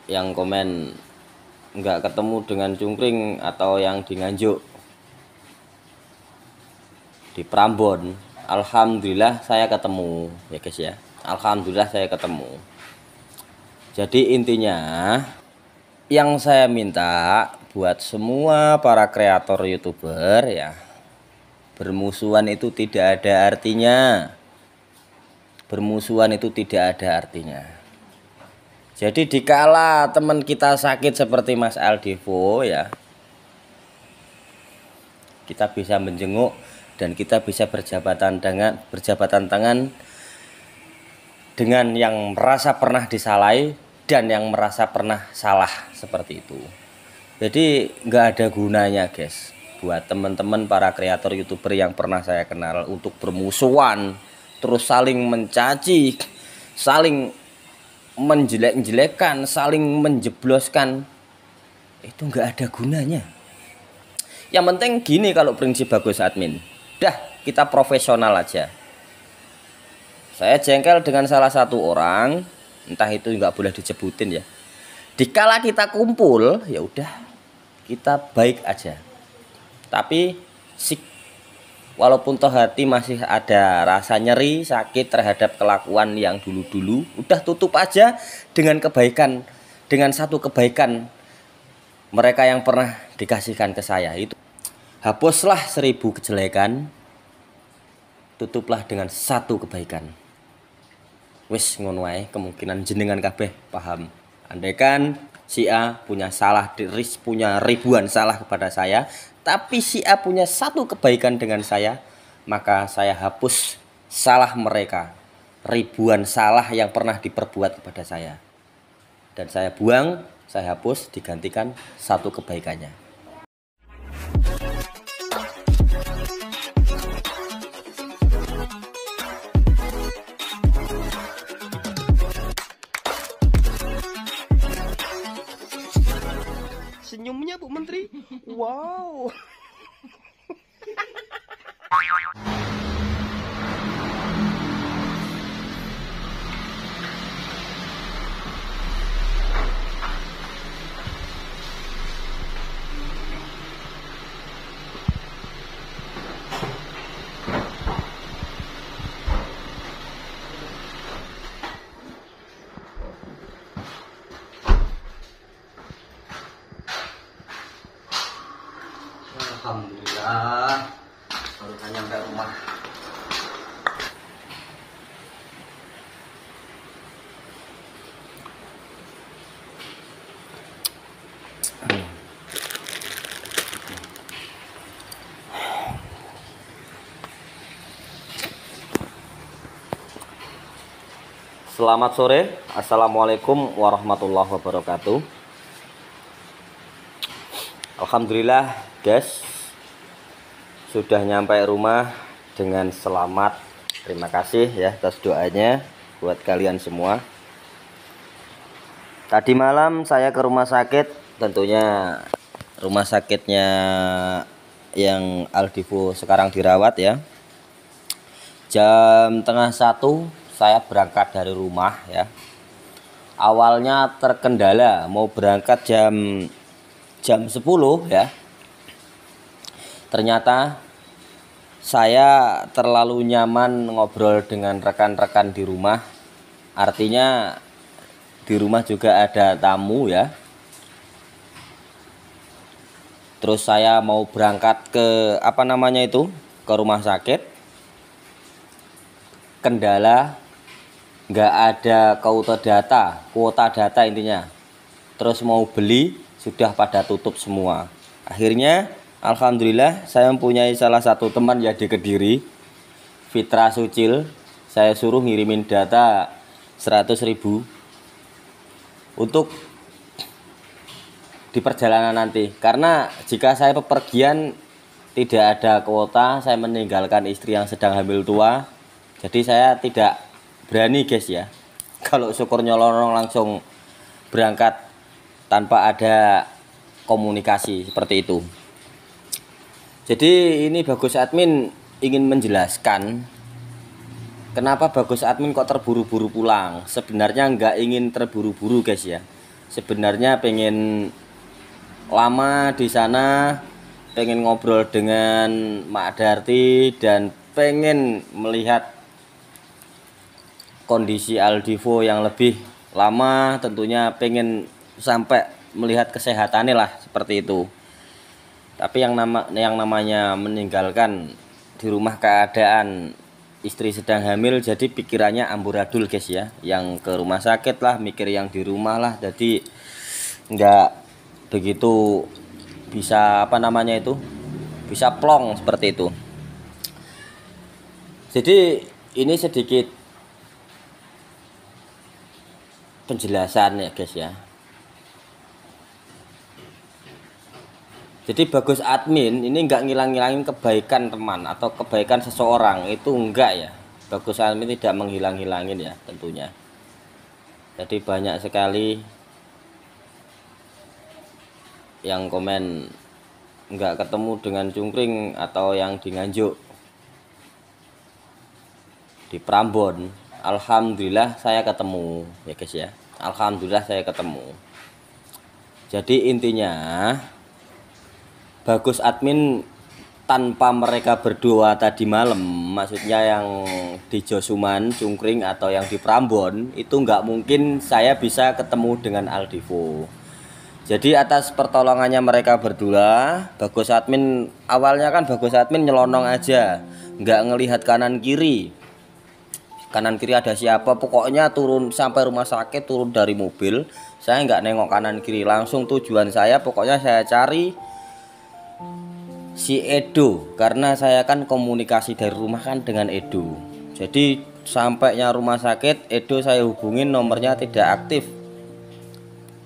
yang komen nggak ketemu dengan cungkring atau yang di Nganjuk, di Prambon. Alhamdulillah saya ketemu ya guys ya. Alhamdulillah saya ketemu. Jadi intinya yang saya minta buat semua para kreator YouTuber ya, bermusuhan itu tidak ada artinya. Bermusuhan itu tidak ada artinya. Jadi dikala teman kita sakit seperti Mas Aldivo ya, kita bisa menjenguk dan kita bisa berjabatan tangan dengan yang merasa pernah disalahi dan yang merasa pernah salah seperti itu. Jadi nggak ada gunanya guys buat teman-teman para kreator YouTuber yang pernah saya kenal untuk bermusuhan, terus saling mencaci, saling menjelek-jelekan, saling menjebloskan. Itu nggak ada gunanya. Yang penting gini, kalau prinsip Bagus Admin, dah kita profesional aja. Saya jengkel dengan salah satu orang, entah itu nggak boleh disebutin ya. Dikala kita kumpul, ya udah kita baik aja. Tapi walaupun toh hati masih ada rasa nyeri, sakit terhadap kelakuan yang dulu-dulu, udah tutup aja dengan kebaikan, dengan satu kebaikan mereka yang pernah dikasihkan ke saya itu. Hapuslah 1000 kejelekan, tutuplah dengan satu kebaikan. Wis ngono wae, kemungkinan jenengan kabeh paham. Andaikan si A punya salah, punya ribuan salah kepada saya, tapi si A punya satu kebaikan dengan saya, maka saya hapus salah mereka, ribuan salah yang pernah diperbuat kepada saya, dan saya buang, saya hapus, digantikan satu kebaikannya. Senyumnya Bu Menteri, wow. Alhamdulillah baru nyampe rumah. Selamat sore, assalamualaikum warahmatullahi wabarakatuh. Alhamdulillah guys, sudah nyampe rumah dengan selamat. Terima kasih ya atas doanya buat kalian semua. Tadi malam saya ke rumah sakit, tentunya rumah sakitnya yang Aldivo sekarang dirawat ya. Jam 12:30 saya berangkat dari rumah ya. Awalnya terkendala mau berangkat jam 10 ya. Ternyata saya terlalu nyaman ngobrol dengan rekan-rekan di rumah. Artinya di rumah juga ada tamu ya. Terus saya mau berangkat ke ke rumah sakit. Kendala nggak ada kuota data intinya. Terus mau beli sudah pada tutup semua. Akhirnya alhamdulillah saya mempunyai salah satu teman ya di Kediri, Fitra Sucil. Saya suruh ngirimin data 100.000 untuk di perjalanan nanti. Karena jika saya bepergian tidak ada kuota, saya meninggalkan istri yang sedang hamil tua. Jadi saya tidak berani guys ya. Kalau syukur nyolong langsung berangkat tanpa ada komunikasi seperti itu. Jadi ini Bagus Admin ingin menjelaskan kenapa Bagus Admin kok terburu-buru pulang. Sebenarnya nggak ingin terburu-buru guys ya. sebenarnya pengen lama di sana, pengen ngobrol dengan Mak Darti dan pengen melihat kondisi Aldivo yang lebih lama, tentunya pengen sampai melihat kesehatannya lah, seperti itu. Tapi yang namanya meninggalkan di rumah keadaan istri sedang hamil, jadi pikirannya amburadul guys ya, yang ke rumah sakit lah, mikir yang di rumah lah, jadi nggak begitu bisa bisa plong seperti itu. Jadi ini sedikit penjelasan ya guys ya. Jadi Bagus admin ini nggak ngilang-ngilangin kebaikan teman atau kebaikan seseorang, itu enggak ya. Bagus admin tidak menghilang-hilangin ya tentunya. Jadi banyak sekali yang komen nggak ketemu dengan cungkring atau yang di Nganjuk, di Prambon. Alhamdulillah saya ketemu ya guys ya. Alhamdulillah saya ketemu. Jadi intinya Bagus admin tanpa mereka berdua tadi malam, maksudnya yang di Josuman, Cungkring atau yang di Prambon, itu nggak mungkin saya bisa ketemu dengan Aldivo. Jadi atas pertolongannya mereka berdua, Bagus admin awalnya kan Bagus admin nyelonong aja, nggak ngelihat kanan kiri ada siapa, pokoknya turun sampai rumah sakit, turun dari mobil saya nggak nengok kanan kiri, langsung tujuan saya pokoknya saya cari si Edo, karena saya kan komunikasi dari rumah kan dengan Edo. Jadi sampainya rumah sakit, Edo saya hubungin nomornya tidak aktif.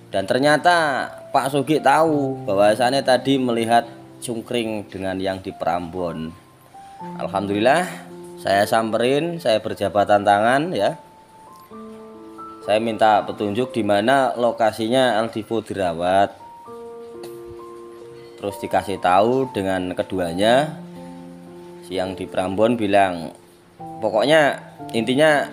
Dan ternyata Pak Sugi tahu bahwasannya tadi melihat cungkring dengan yang di Prambon. Alhamdulillah saya samperin, saya berjabatan tangan ya. Saya minta petunjuk di mana lokasinya Aldivo dirawat. Terus dikasih tahu dengan keduanya. Yang di Prambon bilang pokoknya intinya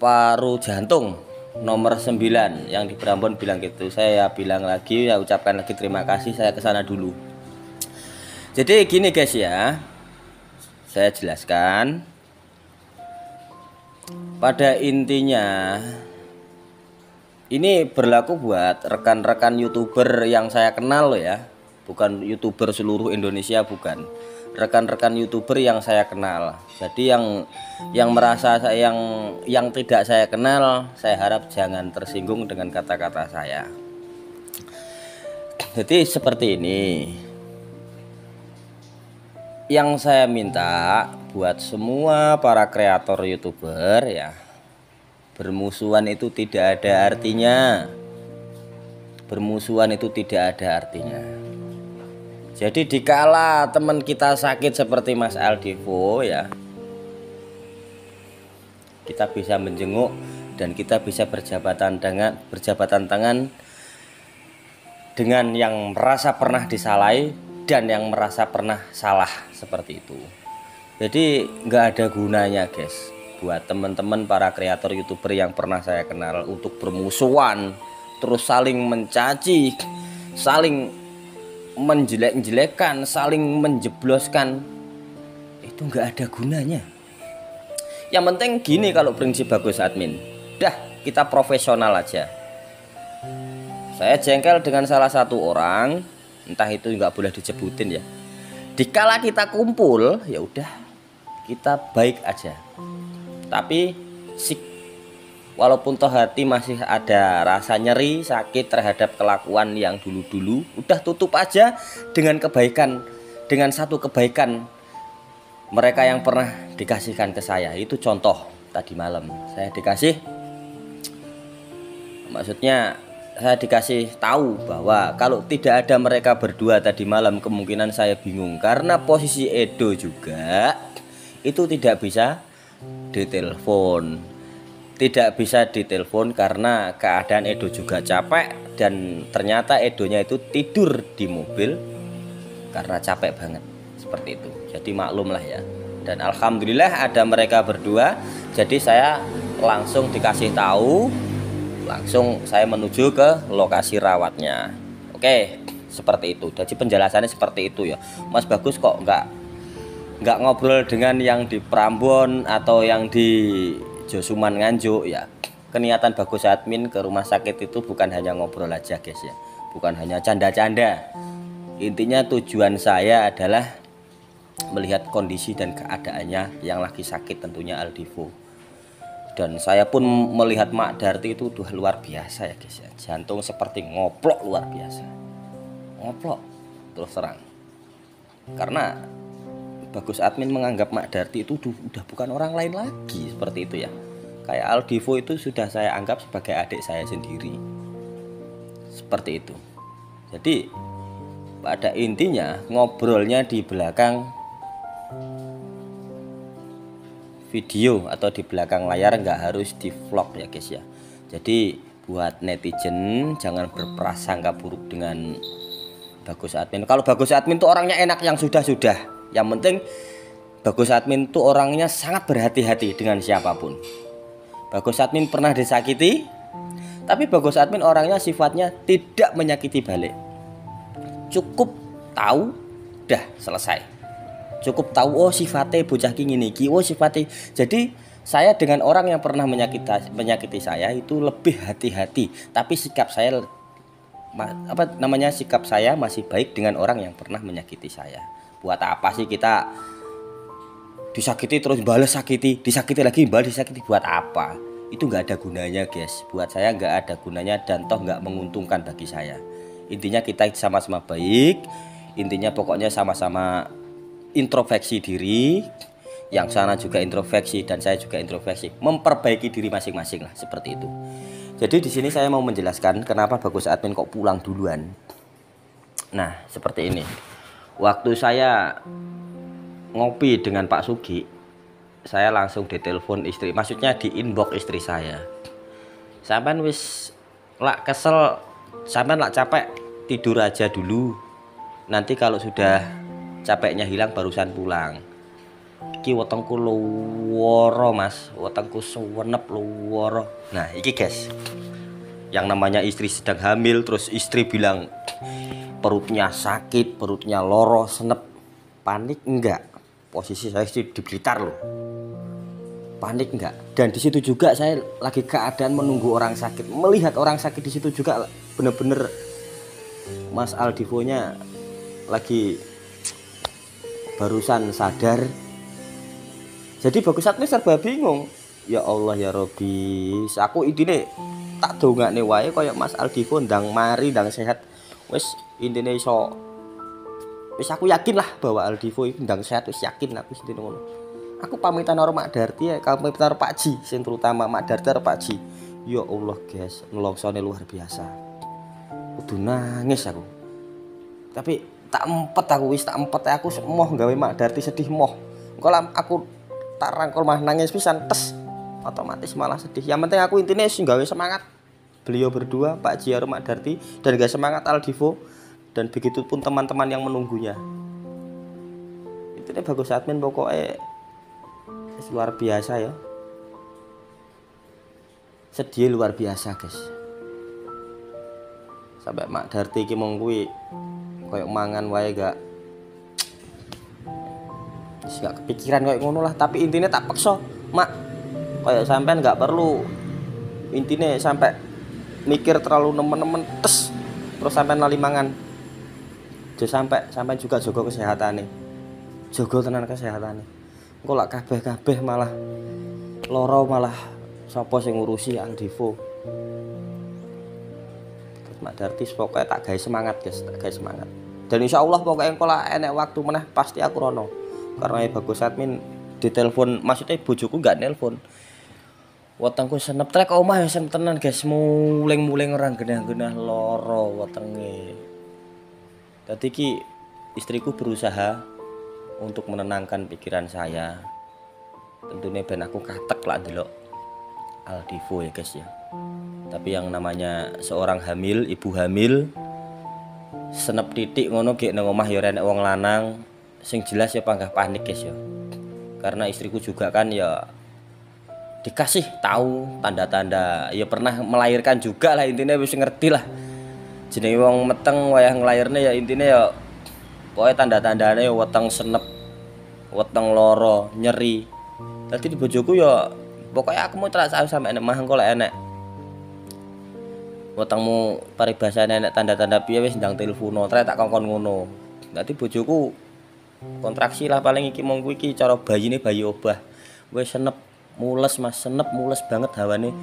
paru jantung nomor 9, yang di Prambon bilang gitu. Saya bilang lagi, ya ucapkan lagi terima kasih, saya ke sana dulu. Jadi gini guys ya, saya jelaskan. Pada intinya ini berlaku buat rekan-rekan YouTuber yang saya kenal loh ya. Bukan YouTuber seluruh Indonesia, bukan. Rekan-rekan YouTuber yang saya kenal. Jadi yang merasa yang tidak saya kenal, saya harap jangan tersinggung dengan kata-kata saya. Jadi seperti ini. Yang saya minta buat semua para kreator YouTuber ya, bermusuhan itu tidak ada artinya. Bermusuhan itu tidak ada artinya. Jadi dikala teman kita sakit seperti Mas Aldivo ya, kita bisa menjenguk dan kita bisa berjabatan tangan dengan yang merasa pernah disalahi dan yang merasa pernah salah, seperti itu. Jadi nggak ada gunanya guys buat teman-teman para kreator YouTuber yang pernah saya kenal untuk bermusuhan, terus saling mencaci, saling menjelek-jelekan, saling menjebloskan. Itu nggak ada gunanya. Yang penting gini, kalau prinsip Bagus admin, dah kita profesional aja. Saya jengkel dengan salah satu orang, entah itu nggak boleh disebutin ya. Dikala kita kumpul ya udah kita baik aja. Tapi walaupun toh hati masih ada rasa nyeri, sakit terhadap kelakuan yang dulu-dulu, udah tutup aja dengan kebaikan, dengan satu kebaikan mereka yang pernah dikasihkan ke saya. Itu contoh tadi malam saya dikasih, maksudnya saya dikasih tahu bahwa kalau tidak ada mereka berdua tadi malam, kemungkinan saya bingung karena posisi Edo juga itu tidak bisa ditelepon. Tidak bisa ditelepon karena keadaan Edo juga capek, dan ternyata Edonya itu tidur di mobil karena capek banget, seperti itu. Jadi maklum lah ya. Dan alhamdulillah ada mereka berdua, jadi saya langsung dikasih tahu langsung saya menuju ke lokasi rawatnya. Oke, seperti itu. Jadi penjelasannya seperti itu ya. Mas Bagus kok nggak ngobrol dengan yang di Prambon atau yang di Josuman Nganjuk ya. Keniatan Bagus admin ke rumah sakit itu bukan hanya ngobrol aja guys ya, bukan hanya canda-canda. Intinya tujuan saya adalah melihat kondisi dan keadaannya yang lagi sakit, tentunya Aldivo. Dan saya pun melihat Mak Darti itu luar biasa ya guys ya. Jantung seperti ngoplok, luar biasa. Ngoplok terus terang. Karena Bagus admin menganggap Mak Darti itu udah bukan orang lain lagi, seperti itu ya. Kayak Aldivo itu sudah saya anggap sebagai adik saya sendiri. Seperti itu. Jadi pada intinya ngobrolnya di belakang video atau di belakang layar, nggak harus di vlog ya guys ya. Jadi buat netizen jangan berprasangka buruk dengan Bagus admin. Kalau Bagus admin tuh orangnya enak yang sudah-sudah. Yang penting Bagus admin tuh orangnya sangat berhati-hati dengan siapapun. Bagus admin pernah disakiti, tapi Bagus admin orangnya sifatnya tidak menyakiti balik. Cukup tahu, dah selesai. Cukup tahu oh sifatnya bocah gini, oh sifatnya. Jadi saya dengan orang yang pernah menyakiti saya itu lebih hati-hati. Tapi sikap saya sikap saya masih baik dengan orang yang pernah menyakiti saya. Buat apa sih kita disakiti terus balas sakiti, disakiti lagi balas disakiti, buat apa? Itu nggak ada gunanya guys. Buat saya nggak ada gunanya dan toh nggak menguntungkan bagi saya. Intinya kita sama-sama baik. Intinya pokoknya sama-sama introspeksi diri. Yang sana juga introspeksi dan saya juga introspeksi. Memperbaiki diri masing-masing lah, seperti itu. Jadi di sini saya mau menjelaskan kenapa Bagus admin kok pulang duluan. Nah seperti ini. Waktu saya ngopi dengan Pak Sugi, saya langsung ditelepon istri, maksudnya di inbox istri saya. Sampean wis lak kesel, sampean lak capek, tidur aja dulu. Nanti kalau sudah capeknya hilang barusan pulang. Iki wetengku luworo mas, wetengku sewenep luworo. Nah iki guys, yang namanya istri sedang hamil, terus istri bilang perutnya sakit, perutnya loro, senep. Panik enggak? Posisi saya di Blitar loh. Panik enggak? Dan di situ juga saya lagi keadaan menunggu orang sakit, melihat orang sakit di situ juga bener-bener Mas Aldivo-nya lagi barusan sadar. Jadi Bagus admin serba bingung. Ya Allah ya Robi, aku intine tak dongakne wae kaya Mas Aldivo ndang mari ndang sehat. Wis intine iso, wis aku yakin lah bahwa Aldivo itu ndang sehat, wis yakin aku intine ngono. Aku pamitan karo Mak Darti ya, pamitan karo Pak Ji, sing terutama Mak Darti karo Pak Ji. Ya Allah guys, nelongsone luar biasa. Kudu nangis aku. Tapi tak empet aku, wis tak empet aku moh gawe Mak Darti sedih moh. Engko aku tak rangkul mah nangis pisan tes. Otomatis malah sedih. Yang penting aku intine sing gawe semangat beliau berdua, Pak Ji karo Mak Darti, dan gak semangat Aldivo, dan begitu pun teman-teman yang menunggunya. Itu deh Bagus admin pokoknya luar biasa ya. Sedih luar biasa guys. Sampai Mak Darti ki mong kuwi koyo mangan wae gak kepikiran kayak ngono lah. Tapi intinya tak pekso, Mak, kayak sampean gak perlu intinya sampai mikir terlalu nemen-nemen tes terus sampean lali mangan. Sampai juga jaga kesehatane, jaga tenan kesehatane. Engko lak kabeh malah loro, malah sapa sing ngurusi Aldivo. Terus Mak Darti pokoknya tak gawe semangat guys, tak gawe semangat. Dan insya Allah pokoknya engko lah enek waktu meneh pasti aku rono. Karena Bagus admin ditelepon, maksudnya bojoku gak nelpon. Wetengku senep trek omah ya senep tenan guys, muling-muling orang genah-genah loro wetenge. Dadi ki istriku berusaha untuk menenangkan pikiran saya. Tentunya ben aku katek lah delok Aldivo ya guys ya. Tapi yang namanya seorang hamil, ibu hamil, senep titik ngono gek nang omah ya ora enek wong lanang. Sing jelas ya panggah panik guys ya. Karena istriku juga kan ya dikasih tahu tanda-tanda, ya pernah melahirkan juga lah, intinya wis ngerti lah jenenge wong meteng wayah nglairne ya, intinya ya pokoknya tanda-tandane weteng senep, weteng loro, nyeri. Tadi di bojoku ya pokoknya aku mau terak sampe enek mah engko lek enek wetengmu paribasane enek tanda-tanda piye wis ndang telepono trek tak kongkon ngono. Dadi bojoku kontraksi lah paling iki mongku iki cara bayine bayi obah. Wis senep mules Mas, senep mules banget hawane.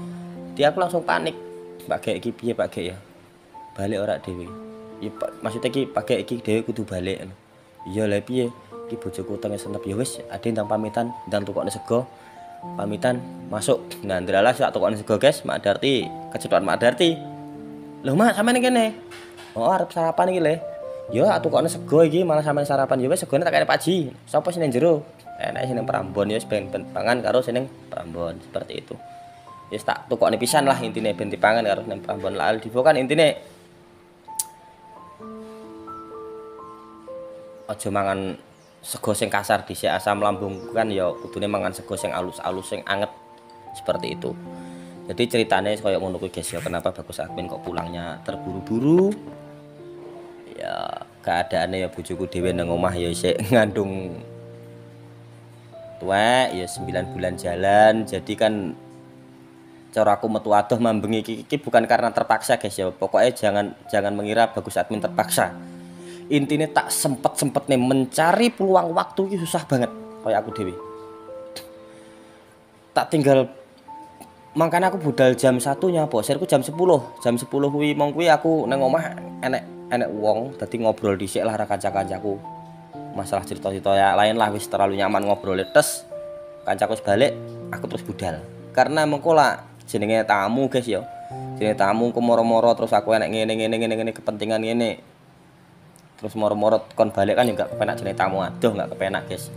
Dia aku langsung panik. Pak Gek iki piye Pak Gek ya? Balik ora dhewe. Ya maksudnya iki Pak Gek iki dhewe kudu balik. Iya lah piye? Iki bojoku utenge senep ya wis ade ndang pamitan, ndang tukokne sego. Pamitan masuk. Nah, ndralah sak tukokne sego guys, Mak Darti, kecedokan Mak Darti. Loh Mak, sampean kene. Oh, arep sarapan iki le. Yo tukokne sego iki malah sampean sarapan. Ya wis segone tak kene Pak Ji. Sapa sing nang jero? Enak sing Prambon ya wis ben pangan karo sing Prambon, seperti itu. Wis tak tukokne pisan lah intine ben dipangan karo nang Prambon. Lah Aldivo kan intine aja mangan sego sing kasar dhisik, asam lambung kan ya kudune mangan sego sing alus-alus sing anget, seperti itu. Jadi ceritanya kayak ngono kuwi guys ya, kenapa Bagus Admin kok pulangnya terburu-buru. Ya keadaannya ya bojoku dhewe nang omah ya isih ngandung tuwek ya 9 bulan jalan. Jadi kan cara aku metu adoh mambengi iki bukan karena terpaksa guys ya. Pokoknya jangan mengira Bagus Admin terpaksa. Intinya tak sempet-sempetnya mencari peluang waktu iki susah banget kayak aku dewi. Tak tinggal makanya aku budal jam 1 nyapo, serku jam 10 kuwi mong kuwi aku nang omah enek wong dadi ngobrol dhisik lah kanca-kancaku. Masalah cerita-cerita ya lain lah wis terlalu nyaman ngobrol tes. Kancaku wis balik, aku terus budal. Karena mengko lah jenenge tamu guys ya. Jenenge tamu ku moro-moro terus aku enek ngene kepentingan ngene. Terus moro-moro kon balik kan enggak kepenak jenenge tamu aduh enggak kepenak guys.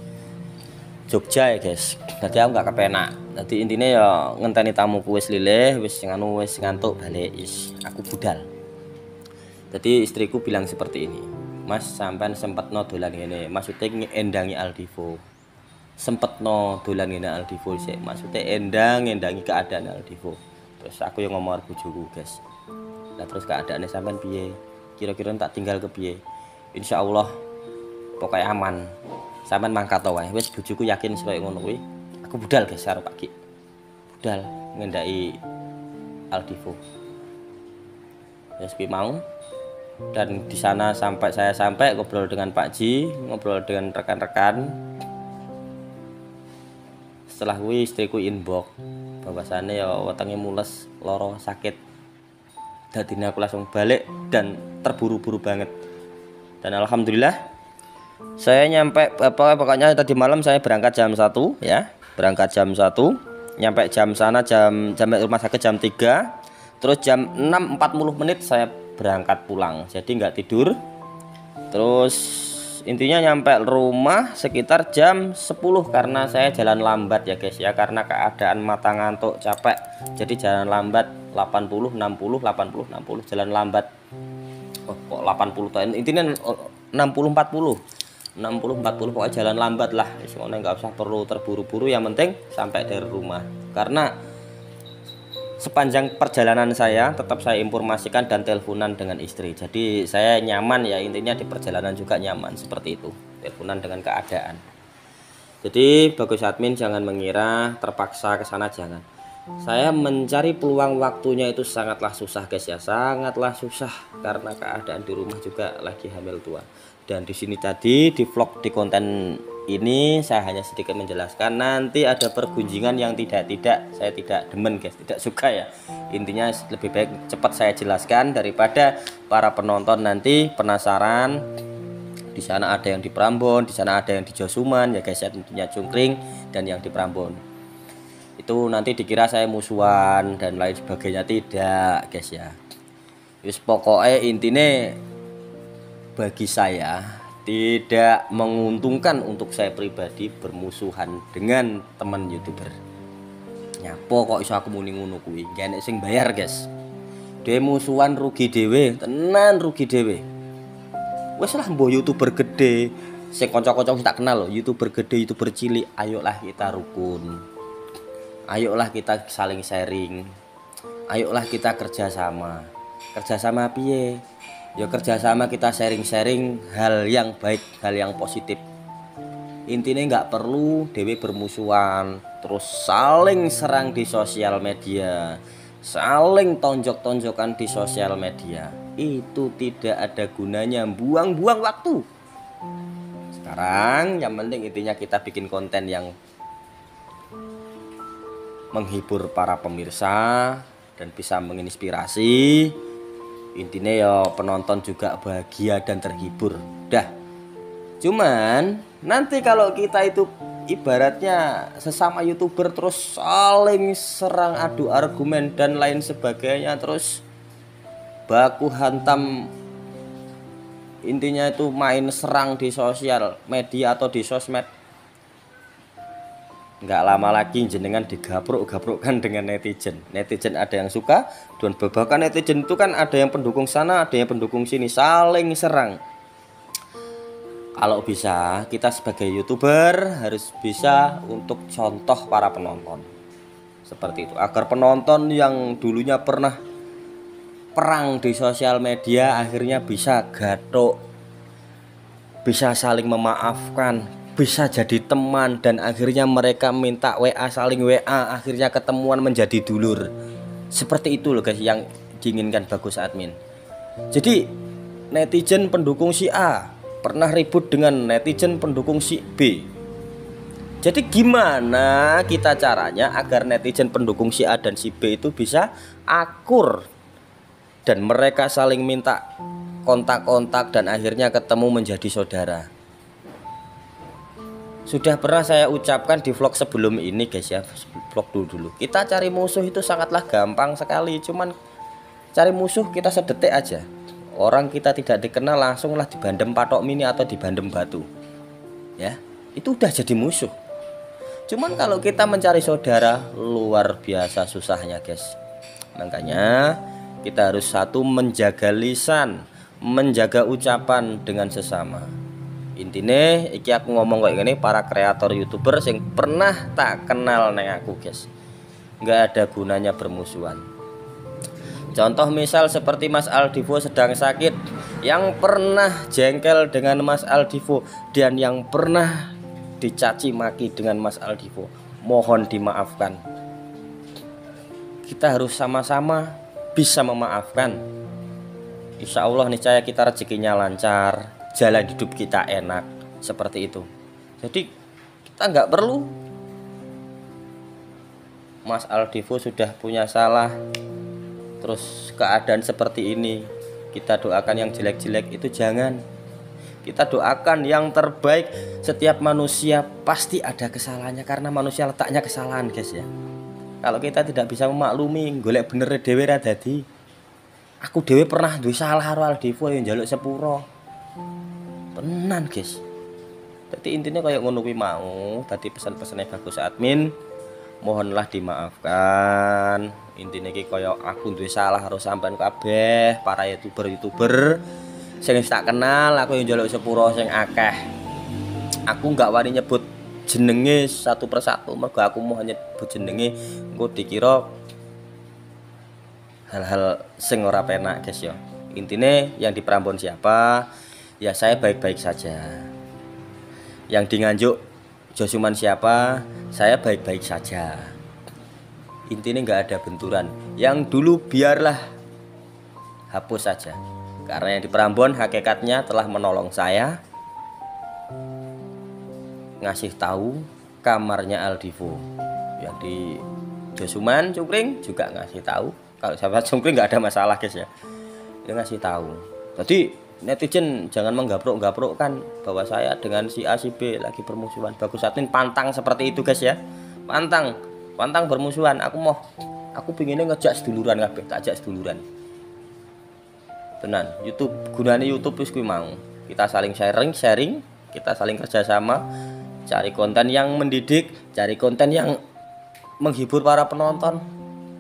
Jogja ya guys. Dadi aku enggak kepenak. Dadi intine ya ngenteni tamuku wis lilih, wis nganu wis ngantuk balik is aku budal. Jadi istriku bilang seperti ini. Mas sampean sempetno dolan ngene, maksudnya endangi Aldivo. Sempetno dolan ngene Aldivo sik, maksudnya endangi keadaan Aldivo. Terus aku yang ngomong bojoku, guys. Lah terus keadaannya sampean piye? Kira-kira tak tinggal ke piye? Insyaallah pokoknya aman. Sampean mangkat wae. Wis bojoku yakin koyo ngono kuwi. Aku budal guys karo Pak Ki. Budal ngendaki Aldivo. Wis kuwi mau. Dan di sana saya sampai ngobrol dengan Pak Ji, ngobrol dengan rekan-rekan. Setelah kuwi istriku inbox bahwasannya ya wetenge mules, loro, sakit. Dadine aku langsung balik dan terburu-buru banget. Dan alhamdulillah saya nyampe pokoknya tadi malam saya berangkat jam 1 ya. Berangkat jam 1, nyampe jam sana jam rumah sakit jam 3. Terus jam 6.40 saya berangkat pulang, jadi nggak tidur. Terus intinya nyampe rumah sekitar jam 10 karena saya jalan lambat ya guys ya, karena keadaan mata ngantuk capek, jadi jalan lambat 80 60 80 60 jalan lambat. Oh kok 80 intinya 60 40 pokoknya jalan lambat lah, semuanya nggak usah perlu terburu-buru, yang penting sampai dari rumah. Karena sepanjang perjalanan saya tetap saya informasikan dan teleponan dengan istri, jadi saya nyaman ya, intinya di perjalanan juga nyaman seperti itu, teleponan dengan keadaan. Jadi Bagus Admin jangan mengira terpaksa ke sana, jangan. Saya mencari peluang waktunya itu sangatlah susah guys ya, sangatlah susah karena keadaan di rumah juga lagi hamil tua. Dan di sini tadi di vlog di konten ini saya hanya sedikit menjelaskan, nanti ada pergunjingan yang tidak saya tidak demen guys, tidak suka ya. Intinya lebih baik cepat saya jelaskan daripada para penonton nanti penasaran. Di sana ada yang di Prambon, di sana ada yang di Josuman ya guys ya, tentunya Cungkring dan yang di Prambon. Itu nanti dikira saya musuhan dan lain sebagainya, tidak guys ya. Wis pokoknya intinya bagi saya tidak menguntungkan untuk saya pribadi bermusuhan dengan teman YouTuber. Nyapo kok iso aku muni ngono kuwi, gak enek sing bayar guys. Dhewe musuhan rugi dhewe, tenan rugi dhewe. Wes lah mbok YouTuber gede, sing kanca-kanca tak kenal loh, YouTuber gede, YouTuber cilik, ayolah kita rukun. Ayolah kita saling sharing, ayolah kita kerjasama. Kerjasama piye? Ya kerjasama kita sharing-sharing hal yang baik, hal yang positif. Intinya nggak perlu dewe bermusuhan, terus saling serang di sosial media, saling tonjok-tonjokan di sosial media. Itu tidak ada gunanya, buang-buang waktu. Sekarang yang penting intinya kita bikin konten yang menghibur para pemirsa dan bisa menginspirasi. Intinya ya penonton juga bahagia dan terhibur. Dah. Cuman nanti kalau kita itu ibaratnya sesama YouTuber terus saling serang, adu argumen dan lain sebagainya, terus baku hantam, intinya itu main serang di sosial media atau di sosmed, nggak lama lagi jenengan digabruk-gabrukkan dengan netizen. Netizen ada yang suka dan bahkan netizen itu kan ada yang pendukung sana, ada yang pendukung sini, saling serang. Kalau bisa kita sebagai YouTuber harus bisa untuk contoh para penonton seperti itu, agar penonton yang dulunya pernah perang di sosial media akhirnya bisa gathuk, bisa saling memaafkan, bisa jadi teman, dan akhirnya mereka minta WA, saling WA, akhirnya ketemuan menjadi dulur. Seperti itu loh guys yang diinginkan Bagus Admin. Jadi netizen pendukung si A pernah ribut dengan netizen pendukung si B. Jadi gimana kita caranya agar netizen pendukung si A dan si B itu bisa akur dan mereka saling minta kontak-kontak dan akhirnya ketemu menjadi saudara. Sudah pernah saya ucapkan di vlog sebelum ini guys ya, vlog dulu. Kita cari musuh itu sangatlah gampang sekali, cuman cari musuh kita sedetik aja. Orang kita tidak dikenal langsunglah dibandem patok mini atau dibandem batu. Ya, itu udah jadi musuh. Cuman kalau kita mencari saudara luar biasa susahnya guys. Makanya kita harus satu menjaga lisan, menjaga ucapan dengan sesama. Intinya iki aku ngomong kayak gini para kreator YouTuber yang pernah tak kenal neng aku guys. Nggak ada gunanya bermusuhan. Contoh misal seperti Mas Aldivo sedang sakit, yang pernah jengkel dengan Mas Aldivo dan yang pernah dicaci maki dengan Mas Aldivo, mohon dimaafkan. Kita harus sama-sama bisa memaafkan. Insya Allah niscaya kita rezekinya lancar, jalan hidup kita enak, seperti itu. Jadi kita nggak perlu Mas Aldivo sudah punya salah, terus keadaan seperti ini kita doakan yang jelek-jelek itu jangan. Kita doakan yang terbaik. Setiap manusia pasti ada kesalahannya karena manusia letaknya kesalahan guys ya. Kalau kita tidak bisa memaklumi, golek bener dhewe ra dadi. Aku dhewe pernah duwe salah karo Aldivo yang njaluk sepuro. Tenan guys. Jadi intinya kayak ngono kuwi mau. Tadi pesan-pesannya Bagus Admin, mohonlah dimaafkan. Intinya ki kaya aku duwe salah karo sampean kabeh para YouTuber sing tak kenal, aku yang njaluk sepuro sing akeh. Aku nggak wani nyebut jenenge satu persatu, mergo aku mau nyebut jenenge engko dikira hal-hal sing ora penak guys ya. Intinya yang di Prambon siapa? Ya saya baik-baik saja. Yang di Nganjuk Josuman siapa? Saya baik-baik saja. Intinya nggak ada benturan. Yang dulu biarlah hapus saja. Karena yang di Prambon hakikatnya telah menolong saya, ngasih tahu kamarnya Aldivo. Yang di Josuman Cungkring juga ngasih tahu. Kalau sahabat Cungkring nggak ada masalah guys ya. Dia ngasih tahu. Jadi netizen jangan menggapruk-gaprukkan bahwa saya dengan si A si B lagi bermusuhan. Bagus Admin pantang seperti itu guys ya. Pantang bermusuhan. Aku pinginnya ngejak seduluran kabeh, tak ajak seduluran. Tenan, YouTube gunanya YouTube wis kuwi mau. Kita saling sharing, kita saling kerjasama, cari konten yang mendidik, cari konten yang menghibur para penonton.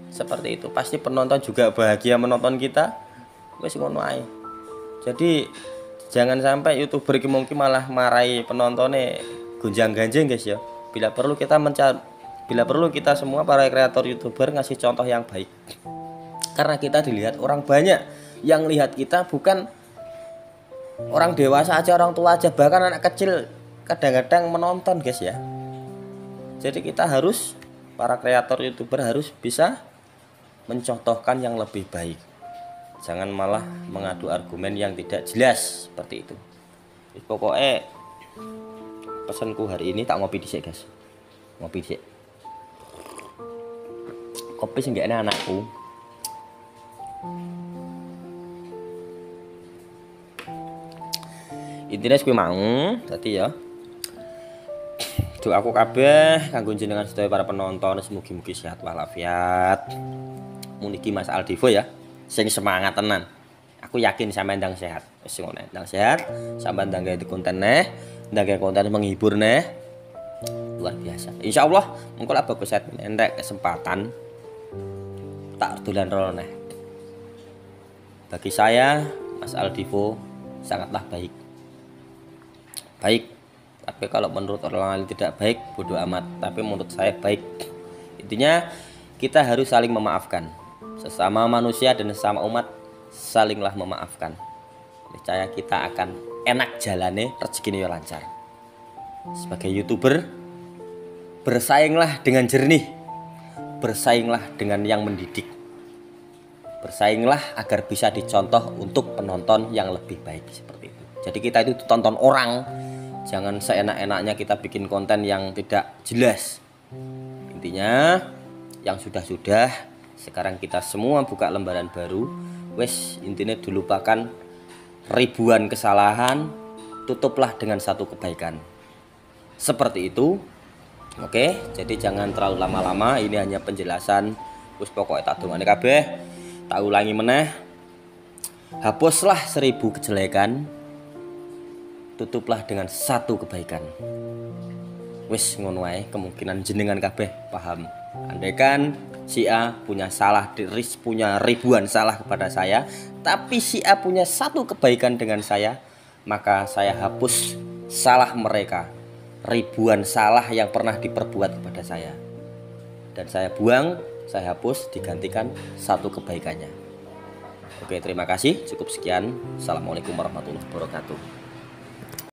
Seperti itu. Pasti penonton juga bahagia menonton kita. Wis ngono ae. Jadi jangan sampai YouTuber iki mungkin malah marahi penontonnya gonjang-ganjing guys ya. Bila perlu kita Bila perlu kita semua para kreator YouTuber ngasih contoh yang baik. Karena kita dilihat orang banyak, yang lihat kita bukan orang dewasa aja, orang tua aja, bahkan anak kecil kadang-kadang menonton guys ya. Jadi kita harus, para kreator YouTuber harus bisa mencontohkan yang lebih baik. Jangan malah mengadu argumen yang tidak jelas seperti itu. Pokoknya pesanku hari ini tak ngopi dhisik guys. Ngopi dhisik. Kopi sing gak enak anakku. Intinya kuwi mau tadi ya. Doaku kabeh kanggo jenengan sedaya para penonton, mugi-mugi sehat walafiat. Muniki Mas Aldivo ya, sing semangat tenan. Aku yakin sampean ndang sehat. Wis ngono, ndang sehat, sampean ndang gawe konten neh, ndang gawe konten menghibur neh. Luar biasa. Insyaallah mengko lak bagus set entek kesempatan tak dolan rono neh. Bagi saya Mas Aldivo sangatlah baik. Baik. Tapi kalau menurut orang lain tidak baik, bodoh amat. Tapi menurut saya baik. Intinya kita harus saling memaafkan. Sesama manusia dan sesama umat, salinglah memaafkan. Percaya kita akan enak jalane, rezekinya lancar. Sebagai YouTuber, bersainglah dengan jernih. Bersainglah dengan yang mendidik. Bersainglah agar bisa dicontoh untuk penonton yang lebih baik seperti itu. Jadi kita itu ditonton orang. Jangan seenak-enaknya kita bikin konten yang tidak jelas. Intinya yang sudah-sudah, sekarang kita semua buka lembaran baru. Wes intinya dilupakan ribuan kesalahan, tutuplah dengan satu kebaikan. Seperti itu. Oke, jadi jangan terlalu lama-lama. Ini hanya penjelasan. Wes pokoknya tak dongane kabeh. Tak ulangi meneh. Hapuslah 1000 kejelekan, tutuplah dengan satu kebaikan. Wis ngono wae, kemungkinan jenengan kabeh paham. Andaikan si A punya salah, punya ribuan salah kepada saya, tapi si A punya satu kebaikan dengan saya, maka saya hapus salah mereka, ribuan salah yang pernah diperbuat kepada saya, dan saya buang, saya hapus, digantikan satu kebaikannya. Oke, terima kasih. Cukup sekian. Assalamualaikum warahmatullahi wabarakatuh.